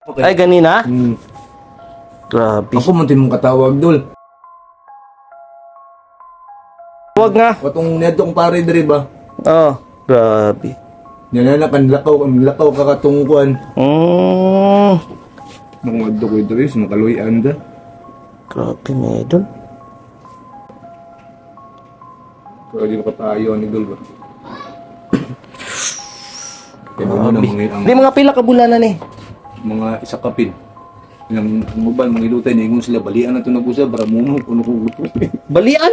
Ay, ganina? Hmm. Grabe. Ako man mong katawag, Dol. Huwag nga. Katong neto kong pare diri ba? Oh, grabe. Nananakan lakaw ka katong kuan. Nung adto ko diri, sumakaluyan da. Grabe, medol. Pero di ko tayo ni Dol ba? Kaya mo na Di mga pila ka bulanan eh. mga isa kapin. Yang uban mga ilutay ni ingon sila balian na to nag-usab para muno kuno ko gusto. Balian.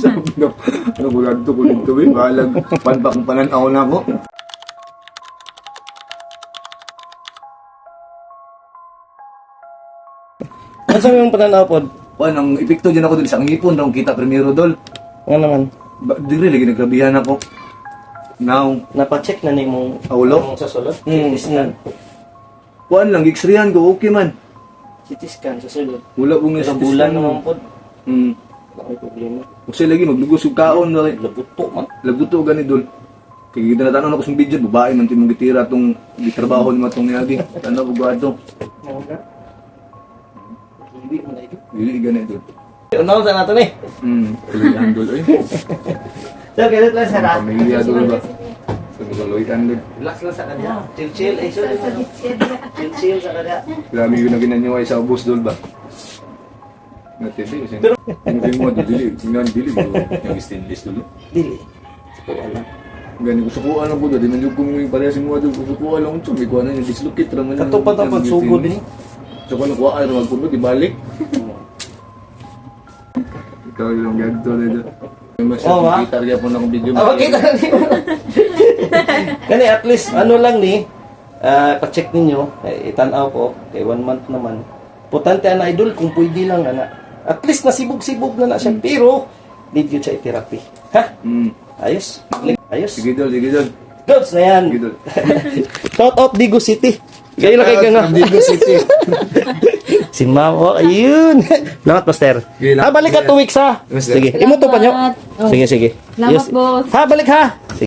Sabi na, ano ko lang to ko dito eh, balag panpa kung pananaw na ako. Ano sabi mong pananaw po? Kuan ang epekto diyan ako dili sa ngipon daw kita primero Dol. Nga naman. Dili lagi nagkrabihan ako. Now, Napacheck na ni mong Aulo? sa sulod? Hmm. CT scan. kuan lang x-rayan ko okay man. CT scan sa sulod. Wala pong Sa bulan naman po. Hmm. Wala may problema. Kasi lagi maglugos og kaon ba. Labuto man. Laguto gani Dol. Kaya kita natanaw ako sa video, babae man timong gitira tong gitrabaho ni matong niagi. Tanaw ko ato. Hindi mo na ito. Dili gani Dol. Ano sa nato ni? Kulian Dol ay. So, kailan lang sa nato? Pamilya Dol ba? Sa kulian Dol. Relax lang sa kanya. Chill-chill. Ay, sorry. Chill-chill sa kanya. Grabe yun na ginanyaway sa ubos Dol ba? Natindi kasi. Ano mo dili, tingnan dili mo yung stainless Dol. Dili. Wala. Gani gusto ko alam ko Dol, di man jud ko yung parehas mo Dol. Gusto ko alam ko may kuha na yung dislocate ra man. Katupad ang pagsugod ni. So kung kuha ay magpulo di balik. Ikaw yung ganto dito. Mas ha? kita rin po ng video. Makita na niyo. Kani at least ano lang ni pa-check ninyo, itanaw ko kay 1 month naman. Potante ana idol kung pwede lang ana. At least nasibog-sibog na siya pero need yun siya i-therapy. Ha? Ayos. Ayos. Sige Dol, sige Dol. Goods na yan. Sige Dol. Shout out Digo City. Gaya na kay nga. Digo City. Si Mao, ayun. Salamat, Master. Sige, Ha, balik ka 2 weeks ha. Master. Sige, imo to pa nyo. Salamat. Oh. Sige, sige. Salamat, boss. Ha, balik ha.